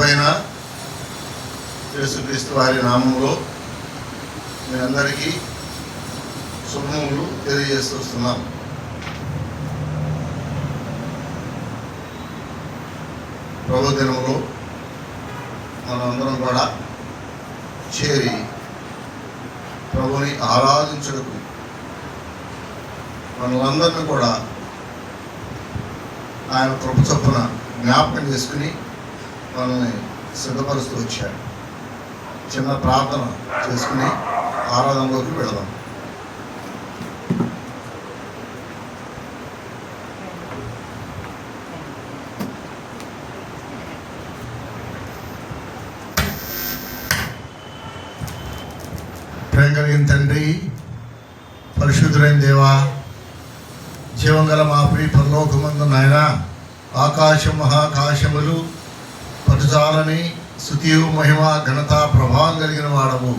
ప్రభువైన యేసుక్రీస్తు వారి నామములో మీ అందరికీ శుభములు తెలియజేస్తున్నాం. ప్రభు దినములో మనందరం కూడా చేరి ప్రభుని ఆరాధించుటకు మనలందరినీ కూడా ఆయన కృప చొప్పున జ్ఞాపకం చేసుకుని మనల్ని సిద్ధపరుస్తూ వచ్చాడు. చిన్న ప్రార్థన చేసుకుని ఆరాధనలోకి వెళదాం. ప్రేమ కలిగిన తండ్రి, పరిశుద్ధులైన దేవా, జీవం గల మా ప్రియ పరలోకమందు నాయన, ఆకాశం మహాకాశములు పటుజాలని స్తుతియు మహిమ ఘనత ప్రభావం కలిగిన వాడవు,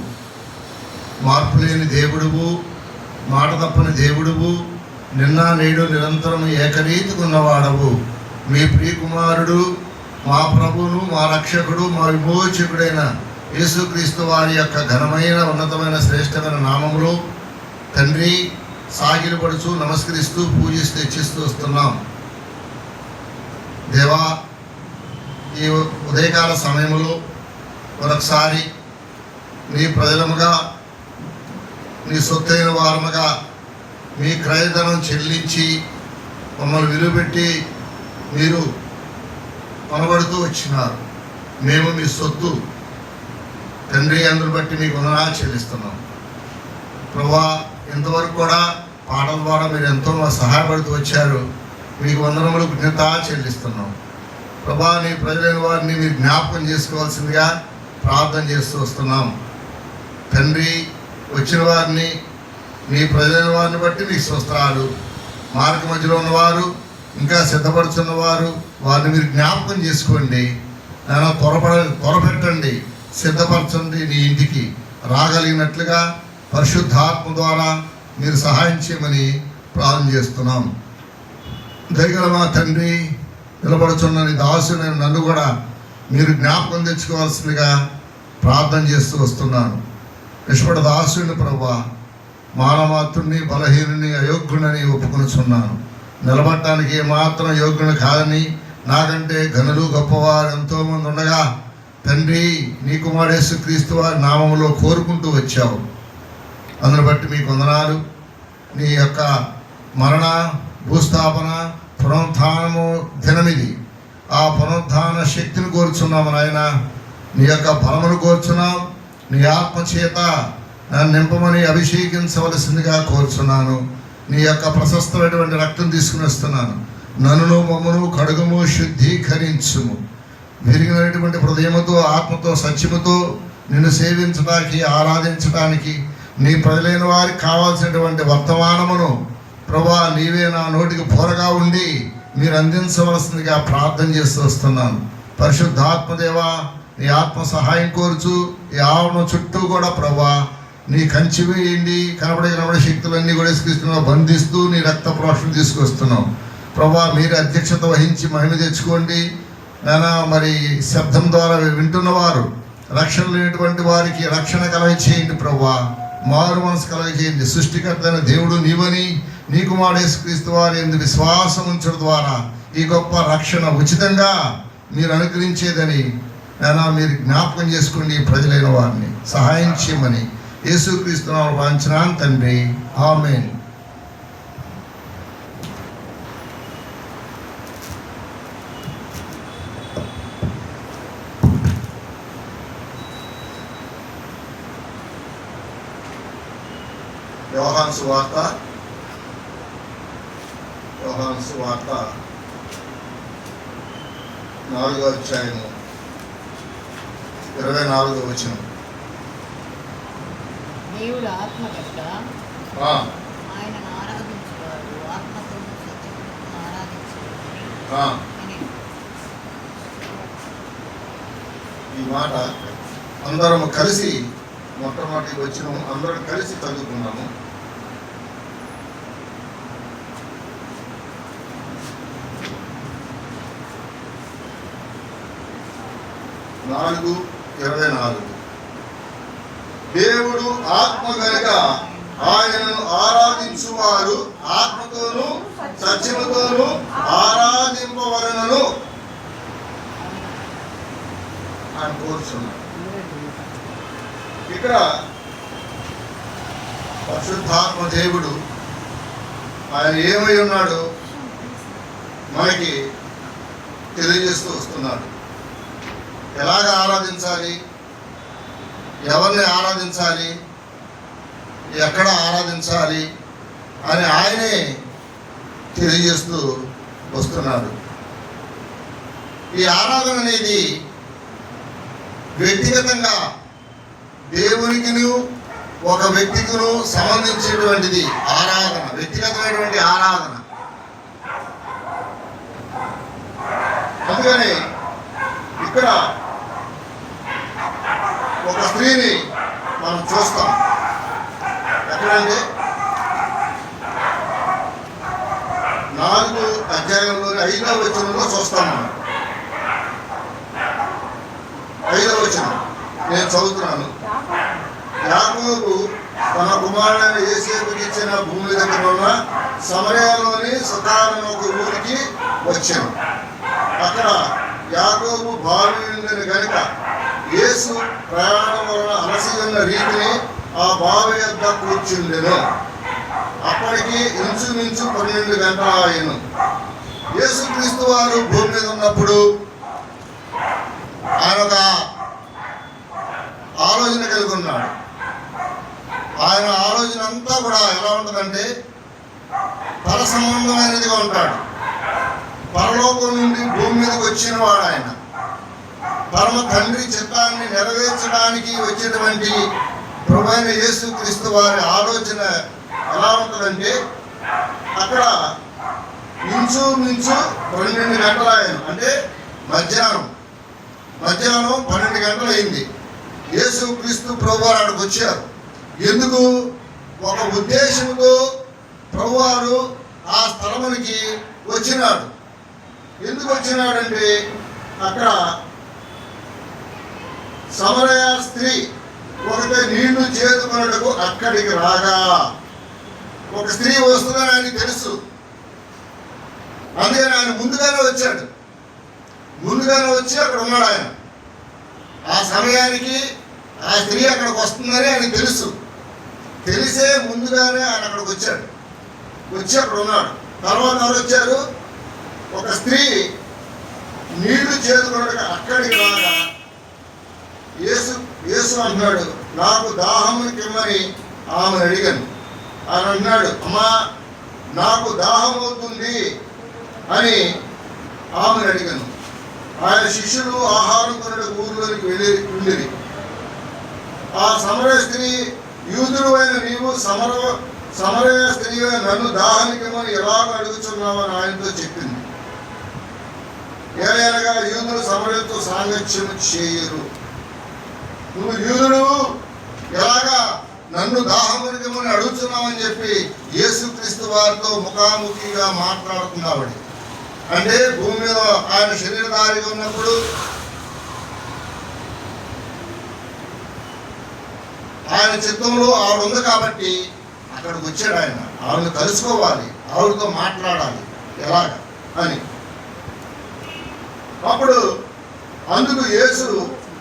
మార్పు లేని దేవుడువు, మాట తప్పని దేవుడువు, నిన్న నేడు నిరంతరం ఏకరీతిగా ఉన్నవాడవు. మీ ప్రియకుమారుడు, మా ప్రభువును, మా రక్షకుడు, మా విమోచకుడైన యేసుక్రీస్తు వారి యొక్క ఘనమైన ఉన్నతమైన శ్రేష్టమైన నామములో తండ్రి సాగిలపడుచు నమస్కరిస్తూ పూజిస్తూ హెచ్చిస్తూ వస్తున్నాం. దేవా, ఈ ఉదయకాల సమయంలో మరొకసారి నీ ప్రజలముగా, నీ సొత్తైన వారముగా మీ క్రయధనం చెల్లించి మమ్మల్ని విలువబెట్టి మీరు కొనబడుతూ వచ్చినారు. మేము మీ సొత్తు తండ్రి, అందును బట్టి మీకు వందనాలు చెల్లిస్తున్నాం. ప్రభా, ఇంతవరకు కూడా పాటల ద్వారా మీరు ఎంతో సహాయపడుతూ వచ్చారు. మీకు వందనములు కృతజ్ఞత చెల్లిస్తున్నాం. ప్రభా, నీ ప్రజలైన వారిని మీరు జ్ఞాపకం చేసుకోవాల్సిందిగా ప్రార్థన చేస్తూ వస్తున్నాం. తండ్రి, వచ్చిన వారిని, నీ ప్రజలైన వారిని బట్టి మీకు స్వస్థాలు, మార్గ మధ్యలో ఉన్నవారు, ఇంకా సిద్ధపడుతున్నవారు, వారిని మీరు జ్ఞాపకం చేసుకోండి. నేను త్వరపెట్టండి, సిద్ధపరచండి. నీ ఇంటికి రాగలిగినట్లుగా పరిశుద్ధాత్మ ద్వారా మీరు సహాయం చేయమని ప్రార్థన చేస్తున్నాం. దయగల మా తండ్రి, నిలబడుచున్న నీ దాసుని నన్ను కూడా మీరు జ్ఞాపకం తెచ్చుకోవాల్సిందిగా ప్రార్థన చేస్తూ వస్తున్నాను. ఇష్టపడ దాసుని ప్రభువా, మానమాత్రుని, బలహీనుని, అయోగ్యుడని ఒప్పుకొనుచున్నాను. నిలబడటానికి ఏమాత్రం యోగ్యుని కాదని, నాకంటే ఘనులు గొప్పవారు ఎంతోమంది ఉండగా తండ్రి, నీ కుమారుడు యేసుక్రీస్తు వారి నామములో కోరుకుంటూ వచ్చావు. అందును బట్టి మీకు వందనాలు. నీ యొక్క మరణ, భూస్థాపన, పునరుత్థానము దినమిది. ఆ పునరుత్థాన శక్తిని కోరుచున్నాము నాయన. నీ యొక్క బలమును కోరుచున్నాం. నీ ఆత్మ చేత నన్ను నింపమని అభిషేకించవలసిందిగా కోరుచున్నాను. నీ యొక్క ప్రశస్తమైనటువంటి రక్తం తీసుకుని వస్తున్నాను. నన్నును మమ్మను కడుగుము, శుద్ధీకరించుము. విరిగినటువంటి హృదయముతో, ఆత్మతో, సత్యముతో నిన్ను సేవించడానికి, ఆరాధించడానికి, నీ ప్రజలైన వారికి కావాల్సినటువంటి వర్తమానమును ప్రభా నీవే నా నోటికి పోరగా ఉండి మీరు అందించవలసిందిగా ప్రార్థన చేస్తూ వస్తున్నాను. పరిశుద్ధాత్మదేవా, నీ ఆత్మ సహాయం కోరుచు ఈ ఆవరణ చుట్టూ కూడా ప్రభా నీ కంచి వేయండి. కనబడే శక్తులన్నీ కూడా యేసుక్రీస్తులో బంధిస్తూ నీ రక్త ప్రోక్షణ తీసుకొస్తున్నాం. ప్రభా, మీరు అధ్యక్షత వహించి మహిమ తెచ్చుకోండి. నానా, మరి శబ్దం ద్వారా వింటున్నవారు, రక్షణ లేనటువంటి వారికి రక్షణ కలగచేయండి. ప్రభా, మారు మనసు కలగచేయండి. సృష్టికర్త అయిన దేవుడు నీవని, నీ కుమారుడు యేసుక్రీస్తు వారి యందు విశ్వాసం ఉంచడం ద్వారా ఈ గొప్ప రక్షణ ఉచితంగా మీరు అనుగ్రహించేదని నానా మీరు జ్ఞాపకం చేసుకోండి. ప్రజలైన వారిని సహాయం చేయమని యేసుక్రీస్తు నామములో వాంఛనాను తండ్రి, ఆమేన్. యోహాను సువార్త 4వ అధ్యాయము 24వ వచనం. దేవుడు ఆత్మ కనుక ఆయనను ఆరాధించేవారు ఆత్మతోనూ సత్యముతోనూ ఆరాధించేవారని. ఈ మాట అందరం కలిసి మొట్టమొదటి వచ్చినాము, అందరం కలిసి చదువుకున్నాము. 4:24. దేవుడు ఆత్మ గనుక ఆయనను ఆరాధించువారు ఆత్మతోనూ సత్యముతోనూ ఆరాధింపవలెనను ఆయన కోరుచున్నాడు. ఇక్కడ పరిశుద్ధాత్మ దేవుడు ఆయన ఏమై ఉన్నాడు మనకి తెలియజేస్తూ వస్తున్నాడు. ఎలాగ ఆరాధించాలి, ఎవరిని ఆరాధించాలి, ఎక్కడ ఆరాధించాలి అని ఆయనే తెలియజేస్తూ వస్తున్నాడు. ఈ ఆరాధన అనేది వ్యక్తిగతంగా దేవునికిను ఒక వ్యక్తికిను సంబంధించినటువంటిది. ఆరాధన వ్యక్తిగతమైనటువంటి ఆరాధన. అందుకని ఇక్కడ ఒక స్త్రీని మనం చూస్తాం. ఎక్కడంటే 4వ అధ్యాయంలోని 5వ వచనంలో చూస్తాం. మనం 5వ వచనం నేను చదువుతున్నాను. యాకోబు తన కుమారుడైన యోసేపుకి ఇచ్చిన భూమి దగ్గర ఉన్న సమరయలోని సుకారణ ఒక ఊరికి వచ్చాను. అక్కడ యాకోబు బావి ఉందని గనుక యేసు ప్రయాణం వలన అలసి ఉన్న రీతిని ఆ బావి యొద్ద కూర్చుండెను. అప్పటికి ఇంచుమించు 12 గంటల ఆయను. యేసుక్రీస్తు వారు భూమి మీద ఉన్నప్పుడు ఆయన ఒక ఆలోచన కలిగి ఉన్నాడు. ఆయన ఆలోచన అంతా కూడా ఎలా ఉంటుందంటే పర సంబంధమైనదిగా ఉంటాడు. పరలోకం నుండి భూమి మీదకి వచ్చిన వాడు ఆయన. పరమ తండ్రి చిత్తాన్ని నెరవేర్చడానికి వచ్చినటువంటి ప్రభువైన యేసుక్రీస్తు వారి ఆలోచన ఎలా ఉంటుందంటే అక్కడ ఇంచుమించు 12 గంటల ఆయన, అంటే మధ్యాహ్నం 12 గంటలు అయింది. యేసుక్రీస్తు ప్రభువారు అక్కడికి వచ్చారు. ఎందుకు? ఒక ఉద్దేశంతో ప్రభువారు ఆ స్థలమునికి వచ్చినాడు. ఎందుకు వచ్చినాడంటే అక్కడ సమరయ స్త్రీ ఒకటే నీళ్లు చేదుకొనుటకు అక్కడికి రాగా, ఒక స్త్రీ వస్తుందని ఆయనకి తెలుసు. అందుకని ఆయన ముందుగానే వచ్చాడు. ముందుగానే వచ్చి అక్కడ ఉన్నాడు ఆయన. ఆ సమయానికి ఆ స్త్రీ అక్కడికి వస్తుందని ఆయనకు తెలుసు. తెలిసే ముందుగానే ఆయన అక్కడికి వచ్చాడు. వచ్చి అక్కడ ఉన్నాడు. తర్వాత ఎవరు వచ్చారు? ఒక స్త్రీ నీళ్లు చేదుకొనక అక్కడికి రాగా యేసు అంటున్నాడు, నాకు దాహమునికి ఇమ్మని ఆమెను అడిగాను. ఆయన అన్నాడు, అమ్మా నాకు దాహం అవుతుంది అని ఆమెను అడిగాను. ఆయన శిష్యులు ఆహారం కొనడానికి ఊరిలోనికి వెళ్ళింది. ఆ సమరయ స్త్రీ, యూదుడు అయిన నీవు సమరయ స్త్రీ నన్ను దాహానికమని ఎలాగ అడుగుతున్నావని ఆయనతో చెప్పింది. ఏలైనగా యూదులు సమరయతో సాంగత్యము చేయరు. నువ్వు యూదుడు ఎలాగా నన్ను దాహమునికమని అడుగుతున్నావని చెప్పి యేసుక్రీస్తు వారితో ముఖాముఖిగా మాట్లాడుతున్నాడు. అంటే భూమి మీద ఆయన శరీరధారిగా ఉన్నప్పుడు ఆయన చిత్తంలో ఆవిడ ఉంది కాబట్టి అక్కడికి వచ్చాడు. ఆయన ఆవిడని కలుసుకోవాలి, ఆవిడతో మాట్లాడాలి ఎలాగ అని. అప్పుడు అందుకు యేసు,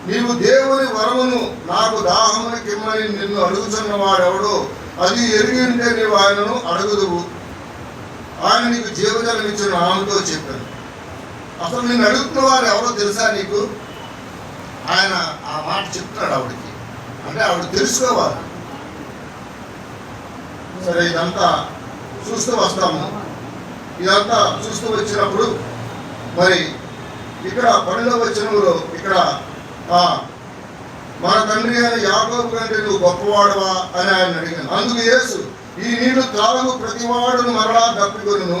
నీవు దేవుని వరమును నాకు దాహమునికి ఇమ్మని నిన్ను అడుగుతున్న వాడెవడో అది ఎరిగి ఉంటే నీవు ఆయనను అడుగుదువు. ఆయన నీకు జీవజలం ఇచ్చిన ఆమెతో చెప్పాను. అసలు నిన్ను అడుగుతున్న వారు ఎవరో తెలుసా నీకు? ఆయన ఆ మాట చెప్తున్నాడు ఆవిడకి. అంటే ఆవిడ తెలుసుకోవాలి. సరే, ఇదంతా చూస్తూ వస్తాము. ఇదంతా చూస్తూ వచ్చినప్పుడు మరి ఇక్కడ 12వ వచనంలో ఇక్కడ మన తండ్రి అయిన యాకోబు కంటే నువ్వు గొప్పవాడువా అని ఆయన అడిగాను. అందుకు యేసు, ఈ నీళ్లు త్రాగు ప్రతివాడును మరలా దప్పికొను,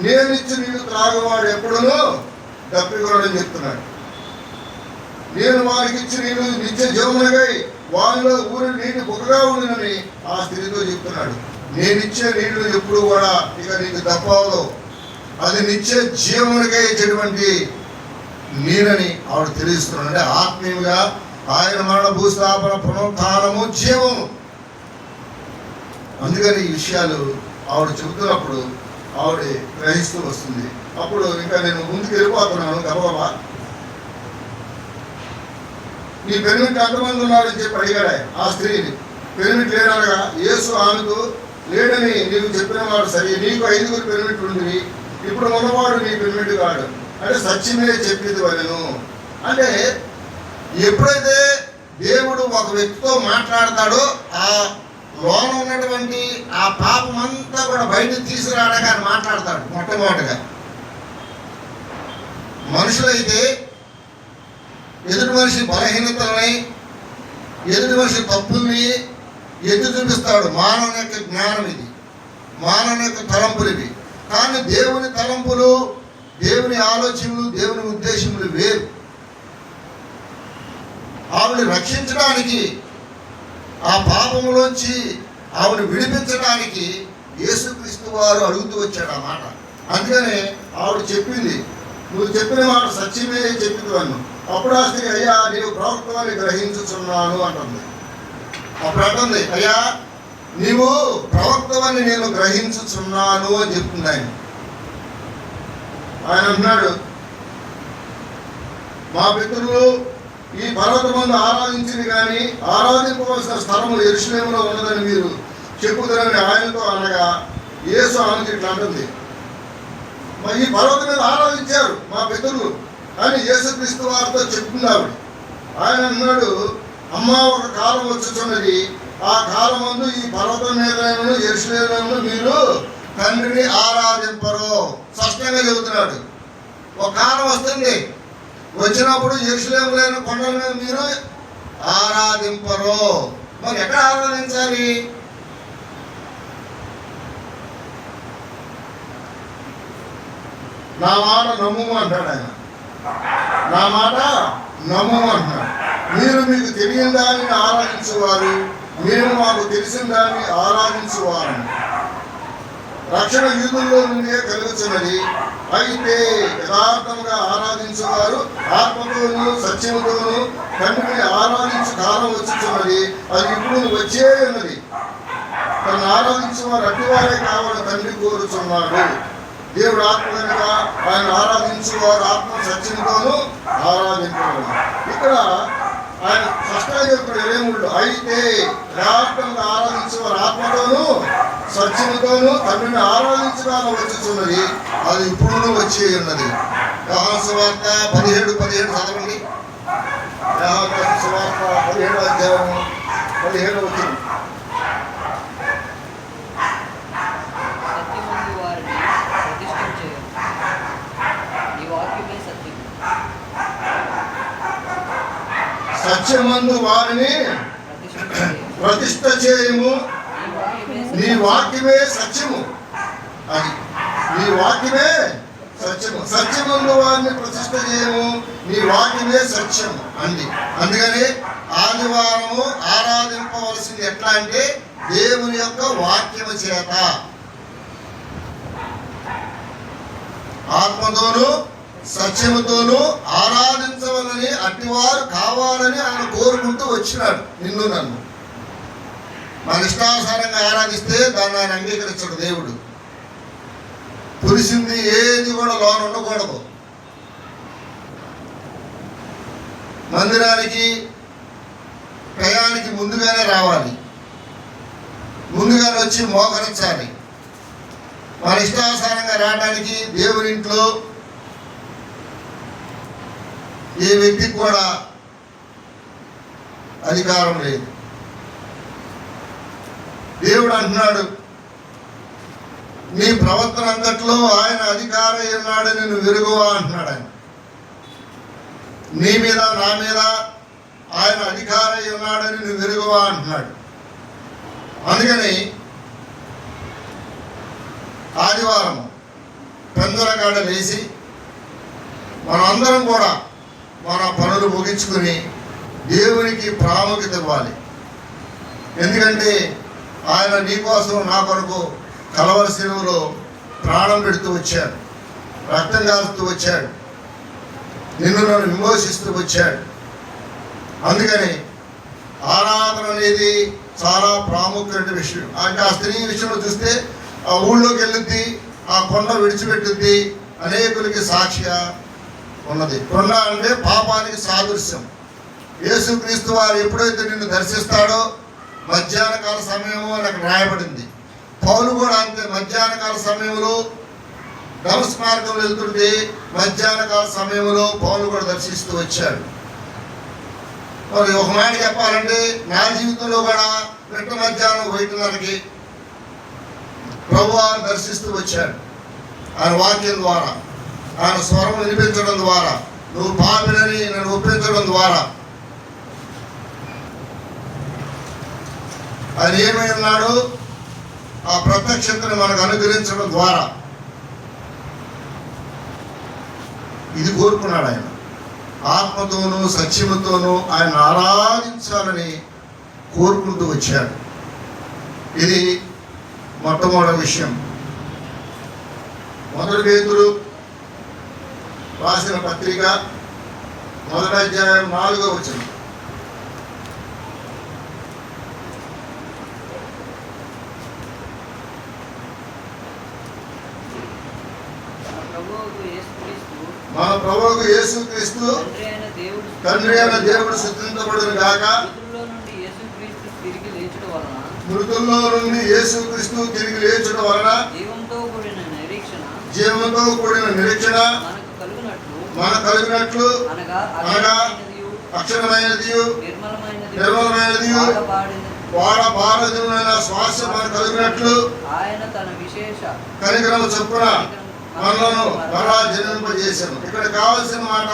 నేనిచ్చి నీళ్లు త్రాగువాడు ఎప్పుడునూ దప్పికొనని చెప్తున్నాడు. నేను వారికి ఇచ్చి నీళ్లు నిత్య జీవమునకై వారిలో ఊరి నీటి బుక్కగా ఉండునని ఆ స్త్రీతో చెప్తున్నాడు. నేనిచ్చే నీళ్లు ఎప్పుడు కూడా ఇక నీకు దప్పవదు. అది నిత్య జీవమునకై ఇచ్చేటువంటి నేనని ఆవిడ తెలియజేస్తున్నాడు. అంటే ఆత్మీయంగా ఆయన మరణ భూస్థాపన పునరుత్థానము జీవము. అందుకని ఈ విషయాలు ఆవిడ చెబుతున్నప్పుడు ఆవిడ గ్రహిస్తూ వస్తుంది. అప్పుడు ఇంకా నేను ముందుకు వెళ్ళిపోతున్నాను. గబగబా నీ పెనిమిటి ఎంతమంది ఉన్నారని చెప్పి అడిగాడు ఆ స్త్రీని. పెనిమిటి లేడనగా యేసు ఆమెకు లేడని నీకు చెప్పిన వాడు సరే, నీకు 5 పెనిమిట్లు ఉంది, ఇప్పుడు ఉన్నవాడు నీ పెనిమిటి కాడు, అంటే సత్యమే చెప్పేది వలెను. అంటే ఎప్పుడైతే దేవుడు ఒక వ్యక్తితో మాట్లాడతాడో ఆ లోన ఉన్నటువంటి ఆ పాపం అంతా కూడా బయటకు తీసుకురావడానికి ఆయన మాట్లాడతాడు. మొట్టమొదటిగా మనుషులైతే ఎదుటి మనిషి బలహీనతలని, ఎదుటి మనిషి తప్పుల్ని ఎత్తి చూపిస్తాడు. మానవుని యొక్క జ్ఞానం ఇది, మానవుని యొక్క తలంపులు ఇవి. కానీ దేవుని తలంపులు, దేవుని ఆలోచనలు, దేవుని ఉద్దేశములు వేరు. ఆవిడని రక్షించడానికి, ఆ పాపములోంచి ఆవిడ విడిపించడానికి యేసుక్రీస్తు వారు అడుగుతూ వచ్చాడు ఆ మాట. అందుకనే ఆవిడ చెప్పింది, నువ్వు చెప్పిన మాట సత్యమే చెప్పింది అన్ను. అప్పుడు ఆ స్త్రీ, అయ్యా నీవు ప్రవక్తవని గ్రహించుచున్నాను అంటుంది. అప్పుడు అంటుంది, అయ్యా నీవు ప్రవక్తవని నేను గ్రహించుచున్నాను అని చెప్తుంది ఆయన. ఆయన అంటున్నాడు, మా పితరులు ఈ పర్వతమందు ఆరాధించింది కానీ ఆరాధింపవలసిన స్థలము యెరూషలేములో ఉన్నదని మీరు చెప్పుదరని ఆయనతో అనగా యేసు ఆమెకి ఇట్లా అంటుంది, ఈ పర్వతం మీద ఆరాధించారు మా పితరులు అని యేసుక్రీస్తు వారితో చెప్తుంది ఆవిడ. ఆయన అన్నాడు, అమ్మ ఒక కాలం వచ్చుచున్నది, ఆ కాలమందు ఈ పర్వతం మీద యెరూషలేములో మీరు తండ్రిని ఆరాధింపరు. స్పష్టంగా చెబుతున్నాడు. ఒక కాలం వస్తుంది, వచ్చినప్పుడు యెరూషలేములో కొండల మీద మీరు ఆరాధింపరు. మరి ఎక్కడ ఆరాధించాలి? నా మాట నమ్ము అంటాడు ఆయన. నా మాట నమ్ము అంటున్నాడు. మీరు మీకు తెలియని దాన్ని ఆరాధించేవారు, మేము మాకు తెలిసిన దాన్ని ఆరాధించేవారు. రక్షణ యూదుల్లో నుండే కలుగుతున్నది. అయితే యథార్థంగా ఆరాధించేవారు ఆత్మతోనూ సత్యముతోనూ తండ్రిని ఆరాధించే కాలం వచ్చుతున్నది, అది ఇప్పుడు వచ్చే ఉన్నది. తను ఆరాధించేవారు అట్టివారే కావాలని తండ్రి కోరుచున్నాడు. దేవుడు ఆత్మ కనుక ఆయన ఆరాధించేవారు ఆత్మ సత్యంతోనూ ఆరాధించడం. ఇక్కడ ఆయన స్పష్టంగా చెప్తాడు 23లో, అయితే యథార్థంగా ఆరాధించేవారు ఆత్మతోనూ సత్యముతోనూ తండ్రిని ఆరాధించడానికి వచ్చుతున్నది, అది ఇప్పుడు వచ్చే ఉన్నది. యోహాను సువార్త 17 చదవండి. యోహాను సువార్త 17వ అధ్యాయం 17వ వచనం. సత్యమందు వారిని ప్రతిష్ఠ చేయము, నీ వాక్యమే సత్యము. అది నీ వాక్యమే సత్యము. సత్యమందు వారిని ప్రతిష్ఠ చేయము, నీ వాక్యమే సత్యము అంది. అందుకని ఆదివారము ఆరాధింపవలసింది ఎట్లా అంటే దేవుని యొక్క వాక్యము చేత, ఆత్మతోనూ సత్యముతోనూ ఆరాధించవాలని అట్టివారు కావాలని ఆయన కోరుకుంటూ వచ్చినాడు. నిన్ను నన్ను మన ఇష్టానుసారంగా ఆరాధిస్తే దాన్ని ఆయన అంగీకరించడు దేవుడు. పులిసింది ఏది కూడా లోన ఉండకూడదు. మందిరానికి టయానికి ముందుగానే రావాలి, ముందుగానే వచ్చి మోకరించాలి. మన ఇష్టానుసారంగా రావడానికి దేవుని ఇంట్లో ఏ వ్యక్తికి కూడా అధికారం లేదు. దేవుడు అంటున్నాడు, నీ ప్రవర్తన అంతట్లో ఆయన అధికారం ఉన్నాడని నువ్వు వెరుగువా అంటున్నాడు. ఆయన నీ మీద నా మీద ఆయన అధికారం ఉన్నాడని నువ్వు వెరుగువా అంటున్నాడు. అందుకని ఆదివారం పెందలకాడ లేచి మనందరం కూడా మన పనులు ముగించుకుని దేవునికి ప్రాముఖ్యత ఇవ్వాలి. ఎందుకంటే ఆయన నీ కోసం నా కొరకు కలవరి శిలువలో ప్రాణం పెడుతూ వచ్చాడు, రక్తం కారుతూ వచ్చాడు. నిన్ను నన్ను విమోచిస్తూ వచ్చాడు. అందుకని ఆరాధన అనేది చాలా ప్రాముఖ్యమైన విషయం. ఆ స్త్రీ విషయంలో చూస్తే ఆ ఊళ్ళోకి వెళ్ళుద్ది, ఆ కొండ విడిచిపెట్టుద్ది, అనేకులకి సాక్షిగా ఉన్నది. కొండ అంటే పాపానికి సాదృశ్యం. యేసుక్రీస్తు వారు ఎప్పుడైతే నిన్ను దర్శిస్తాడో మధ్యాహ్న కాల సమయము అని అక్కడ రాయబడింది. పౌలు కూడా అంతే, మధ్యాహ్న కాల సమయంలో దమస్కు మార్గం వెళ్తుంటే మధ్యాహ్న కాల సమయంలో పౌలు కూడా దర్శిస్తూ వచ్చాడు. మరి ఒక మాట చెప్పాలంటే నా జీవితంలో కూడా మిట్ట మధ్యాహ్నం 1:30కి ప్రభువారు దర్శిస్తూ వచ్చాడు. ఆయన వాక్యం ద్వారా, ఆయన స్వరం వినిపించడం ద్వారా, నువ్వు పాపినని నన్ను ఒప్పించడం ద్వారా ఆయన ఏమై ఉన్నాడు, ఆ ప్రత్యక్షతను మనకు అనుగ్రహించడం ద్వారా ఇది కోరుకున్నాడు. ఆయన ఆత్మతోనూ సత్యముతోనూ ఆయన ఆరాధించాలని కోరుకుంటూ వచ్చాడు. ఇది మొట్టమొదటి విషయం. 1 పేతురు రాసిన పత్రిక 1వ అధ్యాయం 4వ వచనం. మన ప్రభువుకు యేసుక్రీస్తు తండ్రి అయిన దేవుడు స్తుతించబడును గాక. మృతుల్లో నుండి యేసుక్రీస్తు తిరిగి లేచడం వలన జీవంతో కూడిన నిరీక్షణ మనకు కలిగినట్లు, అనగా అక్షరమైనది నిర్మలమైనది వాడబారదునైన శ్వాస మనకు కలిగినట్లు ఆయన తన విశేష కనికరము చొప్పున మనలను మరలా జన్మింపజేశాను. ఇక్కడ కావాల్సిన మాట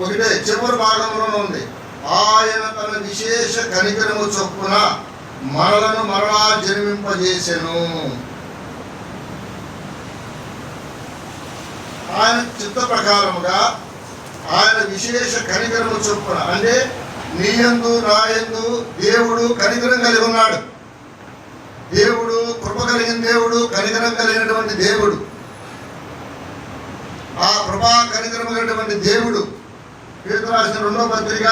ఒకటే, చివరి భాగంలోనే ఉంది. ఆయన తన విశేష కనికరము చొప్పున మనలను మరలా జన్మింపజేశాను. ఆయన చిత్త ప్రకారముగా ఆయన విశేష కనికరము చొప్పున, అంటే నీయందు నాయందు దేవుడు కనికరం కలిగి ఉన్నాడు. దేవుడు కృప కలిగిన దేవుడు, కనికరం కలిగినటువంటి దేవుడు. ఆ కృపా కనికరం కలిగినటువంటి దేవుడు పేతురు రాసిన 2వ పత్రిక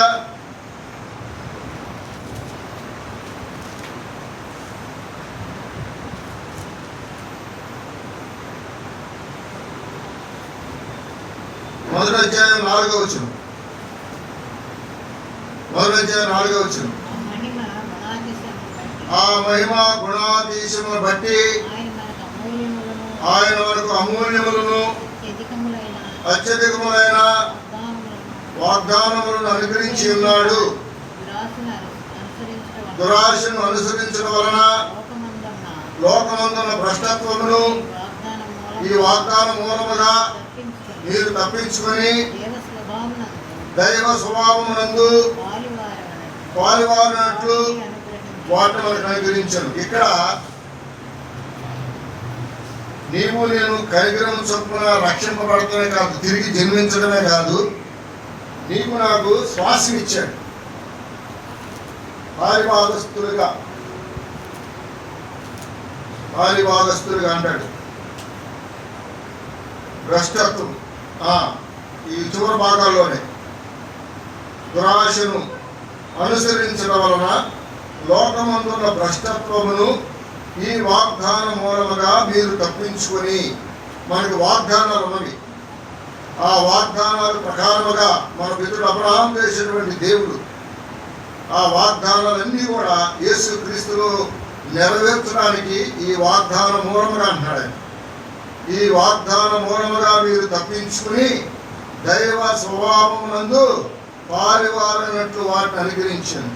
1వ అధ్యాయం 4వ వచనం. 1వ అధ్యాయం 4వ వచనం. ఆ మహిమ గుణాధీశమును బట్టి ఆయన మనకు అమూల్యములను అత్యధికములైన వాగ్దానములను అనుగ్రహించి ఉన్నాడు. దురాశను అనుసరించడం వలన లోకమందున్న భ్రష్టత్వమును ఈ వాగ్దానం మూలముగా మీరు తప్పించుకొని దైవ స్వభావమునందు పాలువారినట్లు వాటిని మనకు అనుగ్రహించాను. ఇక్కడ నీవు నేను కనికరం చొప్పున రక్షింపబడటమే కాదు, తిరిగి జన్మించడమే కాదు, నీకు నాకు శ్వాసం ఇచ్చాడు. పాలిభాగస్తులుగా అంటాడు. భ్రష్టత్వం ఈ చివరి భాగాల్లోనే దురాశను అనుసరించడం వలన లోకమందున్న భ్రష్టత్వమును ఈ వాగ్దానం మూలముగా మీరు తప్పించుకొని, మనకి వాగ్దానాలు ఉన్నవి. ఆ వాగ్దానాల ప్రకారముగా మన పితరుడు అబ్రహాము చేసినటువంటి దేవుడు ఆ వాగ్దానాలన్నీ కూడా యేసుక్రీస్తులో నెరవేర్చడానికి ఈ వాగ్దానం మూలముగా అంటున్నాడు. ఈ వాగ్దానం మూలముగా మీరు తప్పించుకుని దైవ స్వభావమునందు పాలివారనట్లు వాటిని అనుగ్రహించాను.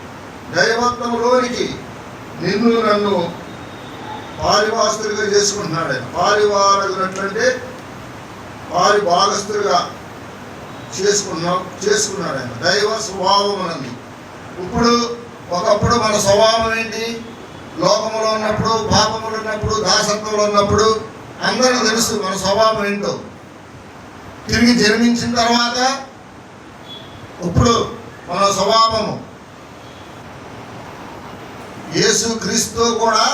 దైవత్వంలోనికి నిన్ను నన్ను పాలివాస్తులుగా చేసుకుంటున్నాడు. ఆయన పాలివారగినట్లంటే పాలిభాగస్తులుగా చేసుకున్నాడు ఆయన దైవ స్వభావం అన్నది. ఇప్పుడు ఒకప్పుడు మన స్వభావం ఏంటి? లోకములో ఉన్నప్పుడు, పాపములు ఉన్నప్పుడు, దాసత్వంలో ఉన్నప్పుడు అందరికీ తెలుసు మన స్వభావం ఏంటో. తిరిగి జన్మించిన తర్వాత ఇప్పుడు మన స్వభావము యేసుక్రీస్తు కూడా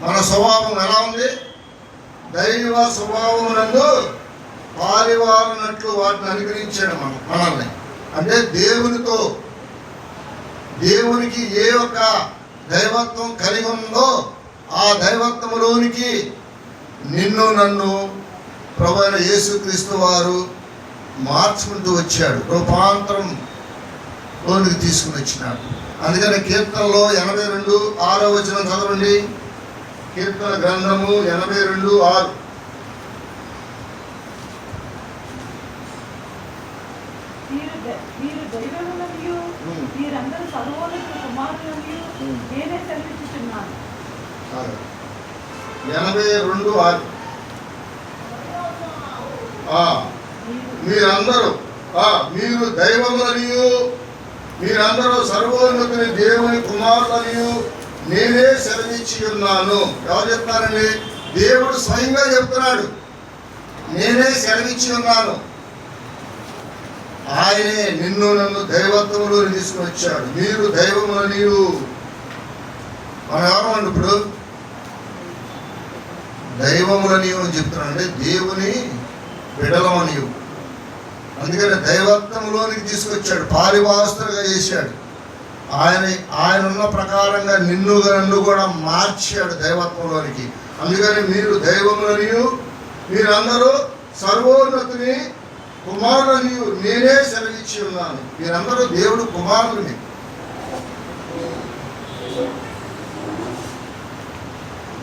మన స్వభావం ఎలా ఉంది? దైవ స్వభావమునందు పాలివారనట్లు వాటిని అనుగ్రహించాడు మనల్ని. అంటే దేవునికి ఏ ఒక్క దైవత్వం కలిగి ఉందో ఆ దైవత్వములోనికి నిన్ను నన్ను ప్రభువైన యేసుక్రీస్తు వారు మార్చుకుంటూ వచ్చాడు, రూపాంతరంలోనికి తీసుకుని వచ్చినాడు. అందుకని కీర్తనలో 82:6 చదవండి. కీర్తన గ్రంథము 82:6. మీరందరూ సర్వోన్నతుల కుమారులనియు నేనే సెలవిచ్చుచున్నాను. 82:6. మీరు దైవములనియు మీరందరూ సర్వోన్నతుని దేవుని కుమారులనియు నేనే సెలవిచ్చి ఉన్నాను. ఎవరు చెప్తారండి? దేవుడు స్వయంగా చెప్తున్నాడు, నేనే సెలవిచ్చి ఉన్నాను. ఆయనే నిన్ను నన్ను దైవత్వంలో తీసుకుని వచ్చాడు. మీరు దైవములనియు. మనం ఎవరమండి ఇప్పుడు? దైవములనియు అని చెప్తున్నాడు, అంటే దేవుని బిడలమనియు. అందుకని దైవత్వంలోనికి తీసుకొచ్చాడు, పారివాస్తులుగా చేశాడు. ఆయన ఉన్న ప్రకారంగా నన్ను కూడా మార్చాడు దైవత్వంలోనికి. అందుకని మీరు దైవములనియు మీరందరూ సర్వోన్నతుని కుమారులనియు నేనే సెలవిచ్చి ఉన్నాను. మీరందరూ దేవుడు కుమారులని.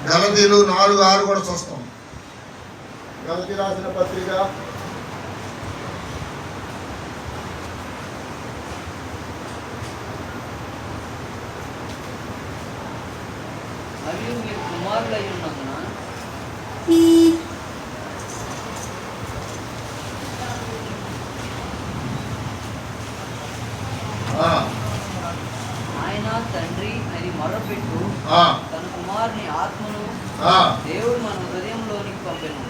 గలతీలు 4:6 కూడా చూస్తాం. గలతీ రాసిన పత్రిక 4:6. మరియు మీరు కుమారులై ఉన్నందున ఆయన తండ్రి అని మొరపెట్టు తన కుమారుని ఆత్మను దేవుడు మన హృదయంలోనికి పంపెను.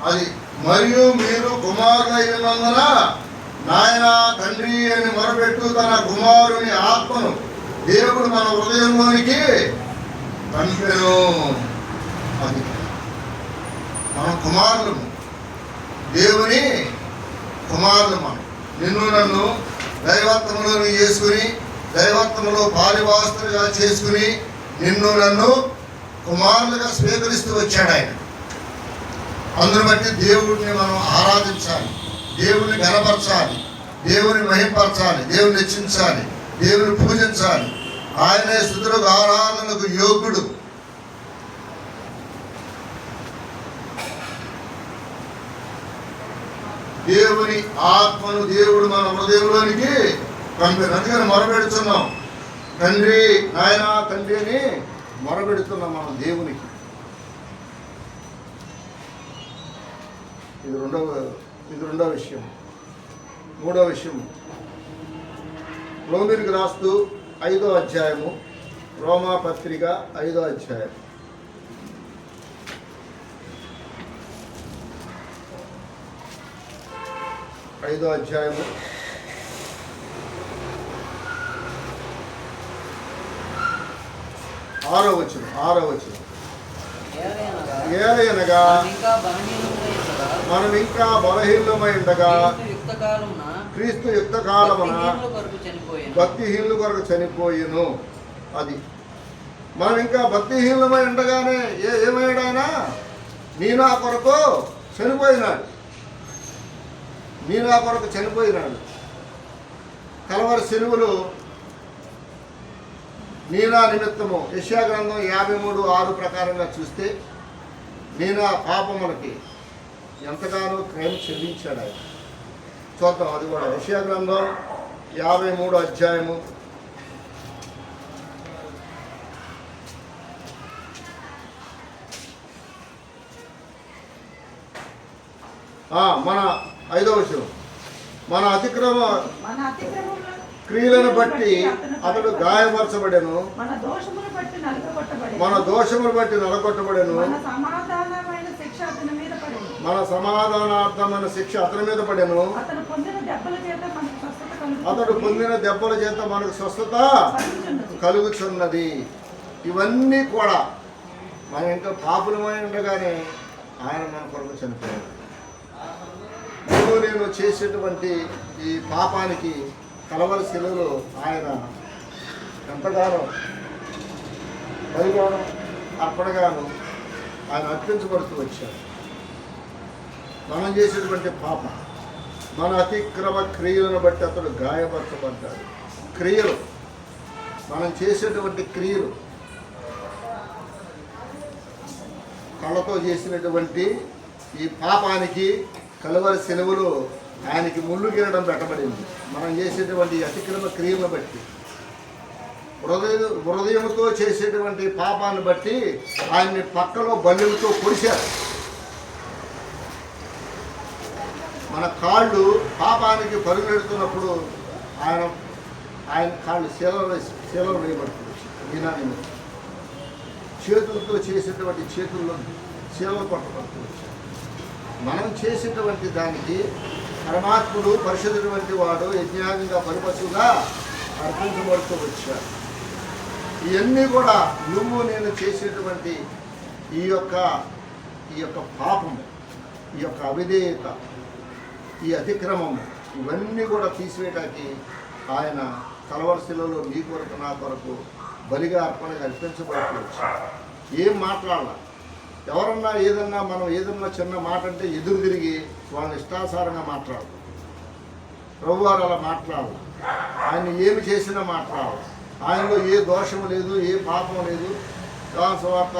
అది మరియు మీరు కుమారులైనందున నాయన తండ్రి అని మొరపెట్టు తన కుమారుని ఆత్మను దేవుడు మన హృదయంలోనికి పంపెను. అది మనం కుమారులము, దేవుని కుమారులు. మనం నిన్ను నన్ను దైవత్వంలో చేసుకుని దైవత్వంలో పాలివాస్తులుగా చేసుకుని నిన్ను నన్ను కుమారులుగా స్వీకరిస్తూ వచ్చాడు ఆయన. అందును బట్టి దేవుడిని మనం ఆరాధించాలి, దేవుడిని గణపరచాలి, దేవుని మహింపరచాలి, దేవుని హెచ్చించాలి, దేవుని పూజించాలి. ఆయనే స్తుతులకు ఆరాధనకు యోగ్యుడు. దేవుని ఆత్మను దేవుడు మన హృదయంలోనికి పంపారు. అందుకని మొరపెడుతున్నాం, తండ్రి నాయన తండ్రి అని మొరపెడుతున్నాం మనం దేవునికి. ఇది రెండవ విషయం. మూడవ విషయం, రోమీయులకు రాస్తూ 5వ అధ్యాయము, రోమా పత్రిక 5వ అధ్యాయం. ఐదో అధ్యాయము 6వ వచనం. ఏలయనగా మనం ఇంకా బలహీనమై ఉండగా క్రీస్తు యుక్త కాలమున భక్తిహీనుల కొరకు చనిపోయిను. అది మనం ఇంకా భక్తిహీనమై ఉండగానే ఏమయ్యాడు ఆయన? నీ నా కొరకు చనిపోయినాడు. కలవరి సిలువలు నీనా నిమిత్తము యెషయా గ్రంథం 53:6 ప్రకారంగా చూస్తే నీనా పాపములకి ఎంతగానో క్రయం చెల్లించాడు ఆయన. చూద్దాం, అది కూడా యెషయా గ్రంథం 53వ అధ్యాయము. మన 5వ విషయం, మన అతిక్రమ క్రియలను బట్టి అతడు గాయపరచబడెను, మన దోషములు బట్టి నలగొట్టబడెను, మన సమాధానార్థమైన శిక్ష అతని మీద పడెను, అతడు పొందిన దెబ్బల చేత మనకు స్వస్థత కలుగుచున్నది. ఇవన్నీ కూడా మనం ఇంకా పాపులమై ఉండగానే ఆయన మన కొరకు చనిపోయాడు. నువ్వు నేను చేసేటువంటి ఈ పాపానికి కలవరి శిలువలో ఆయన ఎంతగానో బలిగాను అర్పణగాను ఆయన అర్పించబడుతూ వచ్చాడు. మనం చేసేటువంటి పాప, మన అతిక్రమ క్రియలను బట్టి అతడు గాయపరచబడ్డాడు. క్రియలు, మనం చేసేటువంటి క్రియలు, కళ్ళతో చేసినటువంటి ఈ పాపానికి కలువరి సెలవులో ఆయనకి ముళ్ళు గిరడం పెట్టబడింది. మనం చేసేటువంటి అతిక్రమ క్రియలను బట్టి, హృదయంతో చేసేటువంటి పాపాన్ని బట్టి ఆయన్ని పక్కలో బల్లెలతో పొడిచారు. మన కాళ్ళు పాపానికి పరుగెడుతున్నప్పుడు ఆయన కాళ్ళు శీలలు వేయబడుతుంది. ఈనాడు చేతులతో చేసేటువంటి చేతుల్లో శీలలు కొట్టబడుతుంది. మనం చేసేటువంటి దానికి పరమాత్ముడు పరిశుద్ధుడైనటువంటి వాడు యజ్ఞాంగంగా పరిపశువుగా అర్పించబడుతూ వచ్చాడు. ఇవన్నీ కూడా నువ్వు నేను చేసేటువంటి ఈ యొక్క పాపము, ఈ యొక్క అవిధేయత, ఈ అతిక్రమము, ఇవన్నీ కూడా తీసివేయటానికి ఆయన కలవరి శిలువలో నీ కొరకు నా కొరకు బలిగా అర్పణగా అర్పించబడుతూ వచ్చాడు. ఏం మాట్లాడాల? ఎవరన్నా మనం ఏదన్నా చిన్న మాట అంటే ఎదురు తిరిగి వాళ్ళని ఇష్టాసారంగా మాట్లాడాలి. ప్రభువారు అలా మాట్లాడాలి. ఆయన ఏమి చేసినా మాట్లాడాలి. ఆయనలో ఏ దోషము లేదు, ఏ పాపం లేదు. యోహాను సువార్త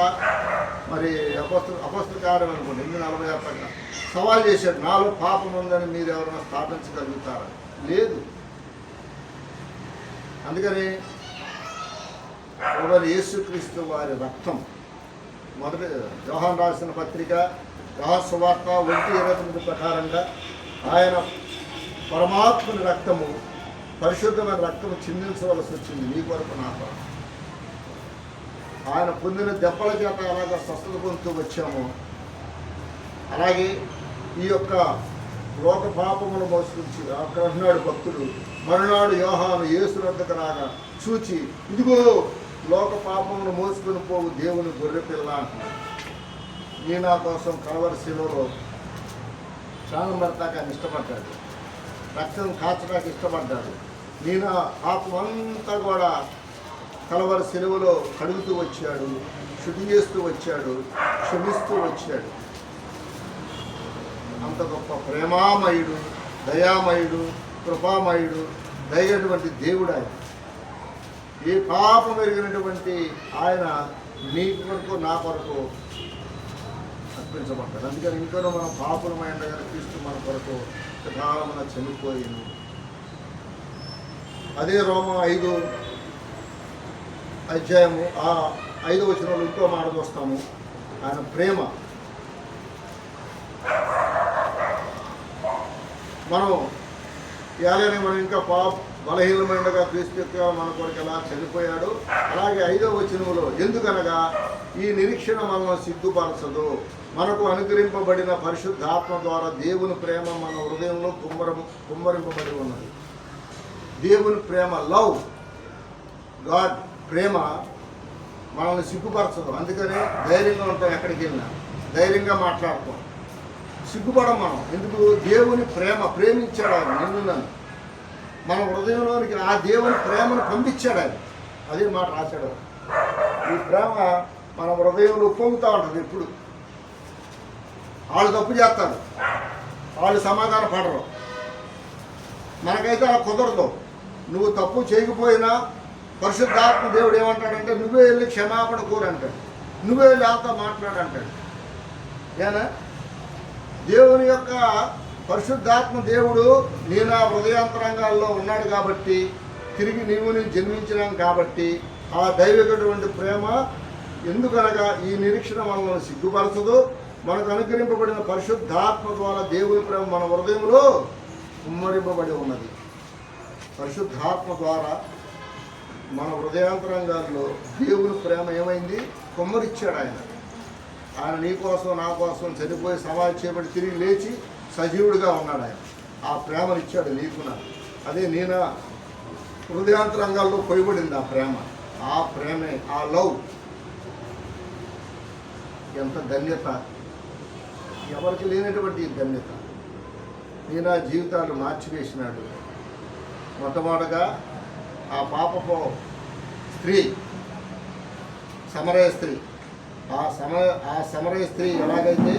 మరి అపొస్తలుల కార్యం అనుకోండి 8:46 సవాల్ చేశాడు, నాలో పాపం ఉందని మీరు ఎవరైనా స్థాపించగలుగుతారా? లేదు. అందుకని ప్రభువైన యేసుక్రీస్తు వారి రక్తం, మొదటి యోహాను రాసిన పత్రిక యోహాను సువార్త 1:29 ప్రకారంగా ఆయన పరమాత్ముని రక్తము, పరిశుద్ధమైన రక్తము చిందించవలసి వచ్చింది నీ కొరకు నా కొరకు. ఆయన పొందిన దెబ్బల చేత అలాగా స్వస్థత పొందుతూ వచ్చాము, అలాగే ఈ యొక్క లోక పాపమును మోసుకొచ్చి అక్కడ అన్నాడు భక్తుడు. మరునాడు యోహాను యేసు వద్దకు రాగా చూచి, ఇదిగో లోక పాపమును మోసుకొని పోవు దేవుని గొర్రెపిల్ల అంటున్నాడు. నీ నా కోసం కలవరి శిలువలో ప్రాణం పెడతాక ఆయన ఇష్టపడ్డాడు, రక్తం కాచడానికి ఇష్టపడ్డాడు. నీ నా పాపం అంతా కూడా కలవరి శిలువలో కడుగుతూ వచ్చాడు, శుద్ధి చేస్తూ వచ్చాడు, క్షమిస్తూ వచ్చాడు. అంత గొప్ప ప్రేమామయుడు, దయామయుడు, కృపామయుడు, దయటువంటి దేవుడు ఆయన. ఏ పాపం ఎరిగినటువంటి ఆయన నీ కొరకు నా కొరకు అర్పించబడ్డాడు. అందుకని ఇంకనూ మనం పాపులమైన దగ్గర క్రీస్తు మన కొరకు కాలమున చనిపోయింది. అదే రోమా 5 అధ్యాయము 5వ వచనంలో ఇంకో మాట చూస్తాము. ఆయన ప్రేమ, మనం ఇంకా బలహీనమైనగా క్రీస్తు మన కొరకు ఎలా చనిపోయాడు. అలాగే 5వ వచనంలో ఎందుకనగా ఈ నిరీక్షణ మనల్ని సిగ్గుపరచదు, మనకు అనుగ్రహింపబడిన పరిశుద్ధాత్మ ద్వారా దేవుని ప్రేమ మన హృదయంలో కుమ్మరింపబడి ఉన్నది. దేవుని ప్రేమ, లవ్ గాడ్ ప్రేమ మనల్ని సిగ్గుపరచదు. అందుకనే ధైర్యంగా ఉంటాం, ఎక్కడికి వెళ్ళినా ధైర్యంగా మాట్లాడతాం, సిగ్గుపడం మనం. ఎందుకు? దేవుని ప్రేమించాడు ఆయన నిన్ను నన్ను, మన హృదయంలోనికి ఆ దేవుని ప్రేమను పంపించాడు ఆయన. అదే మాట రాశాడు. ఈ ప్రేమ మన హృదయంలో పొంగుతూ ఉంటుంది. ఎప్పుడు వాళ్ళు తప్పు చేస్తారు, వాళ్ళు సమాధాన పడరు, మనకైతే అలా కుదరదు. నువ్వు తప్పు చేయకపోయినా పరిశుద్ధాత్మ దేవుడు ఏమంటాడంటే నువ్వే వెళ్ళి క్షమాపణ కోరంటాడు, నువ్వే వెళ్ళి వాళ్ళతో మాట్లాడంటాడు. ఏనా దేవుని యొక్క పరిశుద్ధాత్మ దేవుడు నీ నా హృదయాంతరంగాల్లో ఉన్నాడు కాబట్టి, తిరిగి నీవుని జన్మించినాం కాబట్టి ఆ దైవికటువంటి ప్రేమ ఎందుకనగా ఈ నిరీక్షణ మనల్ని సిగ్గుపరచదు. మనకు అనుగ్రహింపబడిన పరిశుద్ధాత్మ ద్వారా దేవుని ప్రేమ మన హృదయంలో కుమ్మరింపబడి ఉన్నది. పరిశుద్ధాత్మ ద్వారా మన హృదయాంతరంగాల్లో దేవుని ప్రేమ ఏమైంది? కుమ్మరిచ్చాడు ఆయన. ఆయన నీ కోసం నా కోసం చనిపోయి సమాధి చేయబడి తిరిగి లేచి సజీవుడిగా ఉన్నాడు ఆయన. ఆ ప్రేమనిచ్చాడు నీకు నాకు. అదే నేను హృదయాంతరంగాల్లో పోయబడింది ఆ ప్రేమ. ఆ ప్రేమే, ఆ లవ్ ఎంత ధన్యత, ఎవరికి లేనటువంటి ధన్యత. ఈయన జీవితాలు మార్చివేసినాడు. మొట్టమొదటగా ఆ పాపపు స్త్రీ, సమరయ స్త్రీ, ఆ సమరయ స్త్రీ ఎలాగైతే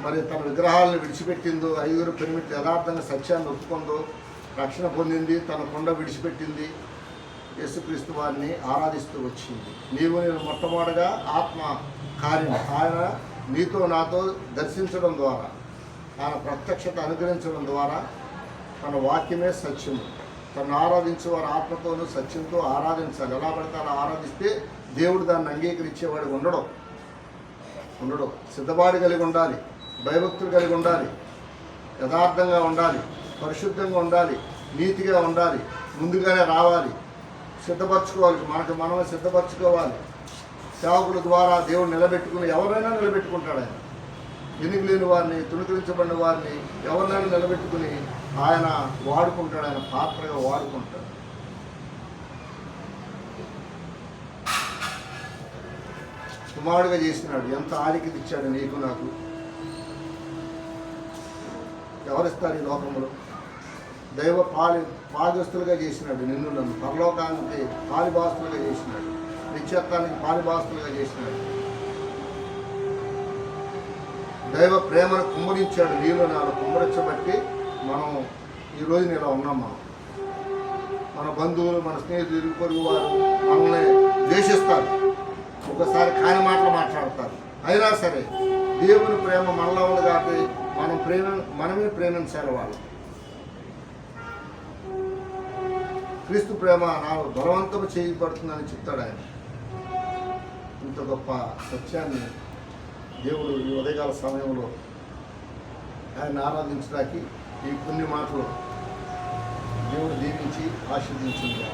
మరి తన విగ్రహాలను విడిచిపెట్టిందో, 5 పెనిమిటి యథార్థంగా సత్యాన్ని ఒప్పుకుందో, రక్షణ పొందింది, తన కొండ విడిచిపెట్టింది, యేసుక్రీస్తు వారిని ఆరాధిస్తూ వచ్చింది. నేను మొట్టమొదటిగా ఆత్మ కార్యం ఆయన నీతో నాతో దర్శించడం ద్వారా, ఆయన ప్రత్యక్షత అనుగ్రహించడం ద్వారా, తన వాక్యమే సత్యము. తను ఆరాధించే వారు ఆత్మతోనూ సత్యంతో ఆరాధించాలి. ఎలా పడితే అలా ఆరాధిస్తే దేవుడు దాన్ని అంగీకరించేవాడు ఉండడం. సిద్ధపాటు కలిగి ఉండాలి, భయభక్తులు కలిగి ఉండాలి, యథార్థంగా ఉండాలి, పరిశుద్ధంగా ఉండాలి, నీతిగా ఉండాలి, ముందుగానే రావాలి, సిద్ధపరచుకోవాలి, మనమే సిద్ధపరచుకోవాలి. సేవకుల ద్వారా దేవుడు నిలబెట్టుకుని ఎవరైనా నిలబెట్టుకుంటాడు. ఆయన ఎన్నిక లేని వారిని, తుణీకరించబడిన వారిని ఎవరినైనా నిలబెట్టుకుని ఆయన వాడుకుంటాడు. ఆయన పాత్రగా వాడుకుంటాడు. కుమారుడిగా చేసినాడు. ఎంత ఆలికి ఇచ్చాడు నీకు నాకు. ఎవరిస్తారు ఈ లోకంలో? దైవ పాలిభాస్తులుగా చేసినాడు నిన్ను నన్ను. పరలోకానికి పాలిభాస్తులుగా చేసినాడు. నిత్యత్వానికి పాలిభాస్తులుగా చేసినాడు. దైవ ప్రేమను కుమ్మరించాడు. నీలో నాలో కుమ్మరించబట్టి మనం ఈరోజు ఇలా ఉన్నాం. మన బంధువులు, మన స్నేహితులు, ఇరుగు పొరుగు వారు మనల్ని ద్వేషిస్తారు, ఒకసారి కాని మాటలు మాట్లాడతారు. అయినా సరే దేవుని ప్రేమ మనలో ఉంది కాబట్టి మనమే ప్రేమించాలి వాళ్ళు. క్రీస్తు ప్రేమ నాకు బలవంతం చేయబడుతుందని చెప్తాడు ఆయన. ఇంత గొప్ప సత్యాన్ని దేవుడు ఈ ఉదయకాల సమయంలో ఆయన ఆరాధించడానికి ఈ పుణ్య మాటలు దేవుడు దీవించి ఆశీర్వదించింది.